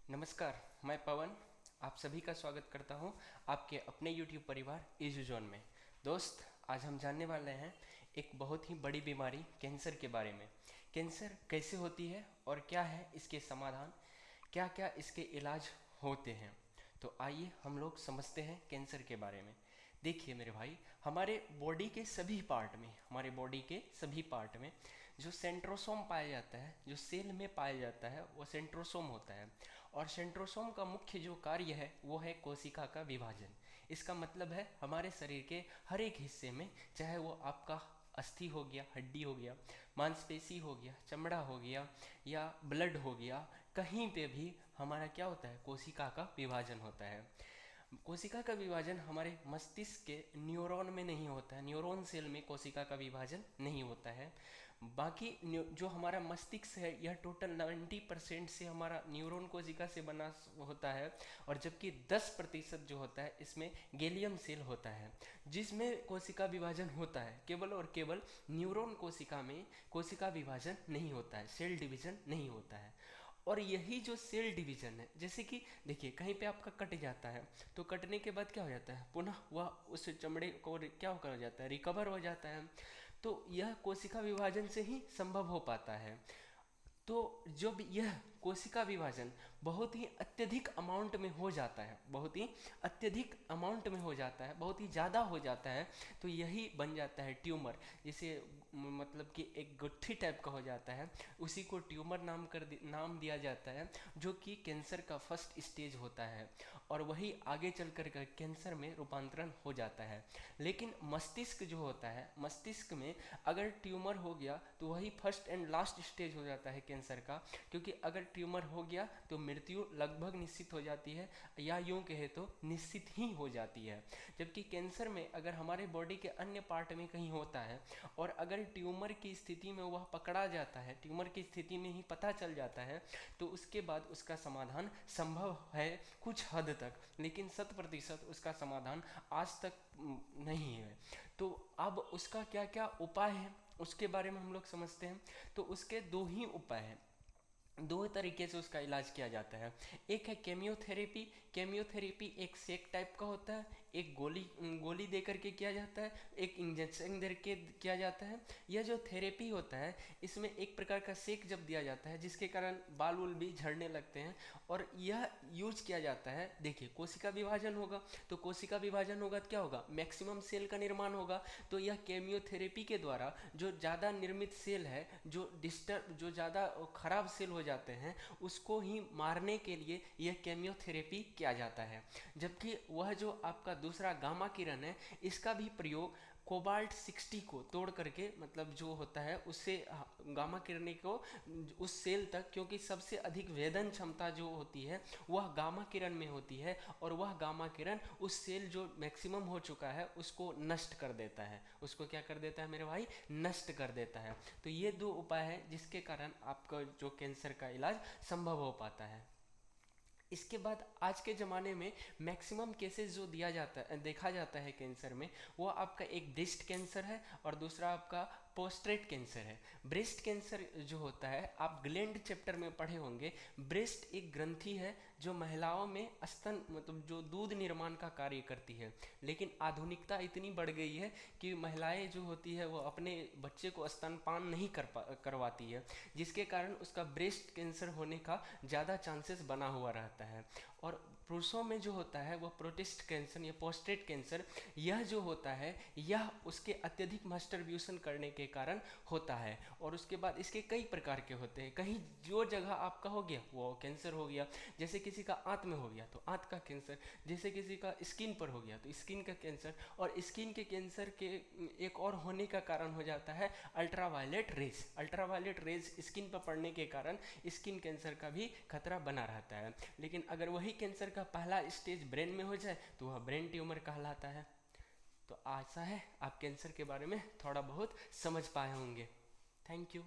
नमस्कार, मैं पवन आप सभी का स्वागत करता हूं आपके अपने YouTube परिवार इजू जोन में। दोस्त, आज हम जानने वाले हैं एक बहुत ही बड़ी बीमारी कैंसर के बारे में। कैंसर कैसे होती है और क्या है इसके समाधान, क्या क्या इसके इलाज होते हैं। तो आइए हम लोग समझते हैं कैंसर के बारे में। देखिए मेरे भाई, हमारे बॉडी के सभी पार्ट में, हमारे बॉडी के सभी पार्ट में जो सेंट्रोसोम पाया जाता है, जो सेल में पाया जाता है, वो सेंट्रोसोम होता है। और सेंट्रोसोम का मुख्य जो कार्य है वो है कोशिका का विभाजन। इसका मतलब है हमारे शरीर के हर एक हिस्से में, चाहे वो आपका अस्थि हो गया, हड्डी हो गया, मांसपेशी हो गया, चमड़ा हो गया या ब्लड हो गया, कहीं पे भी हमारा क्या होता है, कोशिका का विभाजन होता है। कोशिका का विभाजन हमारे मस्तिष्क के न्यूरॉन में नहीं होता है, न्यूरॉन सेल में कोशिका का विभाजन नहीं होता है। बाकी जो हमारा मस्तिष्क है यह टोटल 90% से हमारा न्यूरॉन कोशिका से बना होता है, और जबकि 10% जो होता है इसमें गैलियम सेल होता है, जिसमें कोशिका विभाजन होता है। केवल और केवल न्यूरॉन कोशिका में कोशिका विभाजन नहीं होता है, सेल डिवीजन नहीं होता है। और यही जो सेल डिवीजन है, जैसे कि देखिए कहीं पे आपका कट जाता है तो कटने के बाद क्या हो जाता है, पुनः वह उस चमड़े को क्या हो जाता है, रिकवर हो जाता है। तो यह कोशिका विभाजन से ही संभव हो पाता है। तो जब यह कोशिका विभाजन बहुत ही अत्यधिक अमाउंट में हो जाता है, बहुत ही अत्यधिक अमाउंट में हो जाता है, बहुत ही ज़्यादा हो जाता है, तो यही बन जाता है ट्यूमर। जिसे मतलब कि एक गुत्थी टाइप का हो जाता है, उसी को ट्यूमर नाम दिया जाता है, जो कि कैंसर का फर्स्ट स्टेज होता है। और वही आगे चल कर कैंसर में रूपांतरण हो जाता है। लेकिन मस्तिष्क जो होता है, मस्तिष्क में अगर ट्यूमर हो गया तो वही फर्स्ट एंड लास्ट स्टेज हो जाता है कैंसर का। क्योंकि अगर ट्यूमर हो गया तो मृत्यु लगभग निश्चित हो जाती है, या यूं कहे तो निश्चित ही हो जाती है। जबकि कैंसर में अगर हमारे बॉडी के अन्य पार्ट में कहीं होता है और अगर ट्यूमर की स्थिति में वह पकड़ा जाता है, ट्यूमर की स्थिति में ही पता चल जाता है, तो उसके बाद उसका समाधान संभव है कुछ हद तक, लेकिन 100% उसका समाधान आज तक नहीं है। तो अब उसका क्या क्या उपाय है उसके बारे में हम लोग समझते हैं। तो उसके दो ही उपाय हैं, दो तरीके से उसका इलाज किया जाता है। एक है केमियोथेरेपी। केमियोथेरेपी एक सेक टाइप का होता है, एक गोली गोली दे करके किया जाता है, एक इंजेक्शन दे के किया जाता है। यह जो थेरेपी होता है इसमें एक प्रकार का सेक जब दिया जाता है, जिसके कारण बाल उल भी झड़ने लगते हैं। और यह यूज किया जाता है, देखिए कोशिका विभाजन होगा तो कोशिका विभाजन होगा तो क्या होगा, मैक्सिमम सेल का निर्माण होगा। तो यह केमियोथेरेपी के द्वारा जो ज़्यादा निर्मित सेल है, जो ज़्यादा खराब सेल हो जाते हैं, उसको ही मारने के लिए यह केमियोथेरेपी किया जाता है। जबकि वह जो आपका दूसरा गामा किरण है, इसका भी प्रयोग कोबाल्ट 60 को तोड़ करके, मतलब जो होता है उससे गामा किरणें को उस सेल तक, क्योंकि सबसे अधिक वेदन क्षमता जो होती है वह गामा किरण में होती है, और वह गामा किरण उस सेल जो मैक्सिमम हो चुका है उसको नष्ट कर देता है। उसको क्या कर देता है मेरे भाई, नष्ट कर देता है। तो ये दो उपाय हैं जिसके कारण आपका जो कैंसर का इलाज संभव हो पाता है। इसके बाद आज के ज़माने में मैक्सिमम केसेस जो दिया जाता है, देखा जाता है कैंसर में, वो आपका एक ब्रेस्ट कैंसर है और दूसरा आपका पोस्ट्रेट कैंसर है। ब्रेस्ट कैंसर जो होता है, आप ग्लैंड चैप्टर में पढ़े होंगे। ब्रेस्ट एक ग्रंथि है जो महिलाओं में स्तन, मतलब जो दूध निर्माण का कार्य करती है। लेकिन आधुनिकता इतनी बढ़ गई है कि महिलाएं जो होती है वो अपने बच्चे को स्तनपान नहीं करवाती है, जिसके कारण उसका ब्रेस्ट कैंसर होने का ज़्यादा चांसेस बना हुआ रहता है। और पुरुषों में जो होता है वो प्रोस्टेट कैंसर या पोस्ट्रेट कैंसर, यह जो होता है यह उसके अत्यधिक मास्टरब्यूशन करने के कारण होता है। और उसके बाद इसके कई प्रकार के होते हैं। कहीं जो जगह आपका हो गया वो कैंसर हो गया, जैसे किसी का आंत में हो गया तो आंत का कैंसर, जैसे किसी का स्किन पर हो गया तो स्किन का कैंसर। और स्किन के कैंसर के एक और होने का कारण हो जाता है ultraviolet rays. Ultraviolet rays skin पर पड़ने के कारण स्किन कैंसर का भी खतरा बना रहता है। लेकिन अगर वही कैंसर का पहला स्टेज ब्रेन में हो जाए तो वह ब्रेन ट्यूमर कहलाता है। तो आशा है आप कैंसर के बारे में थोड़ा बहुत समझ पाए होंगे। Thank you.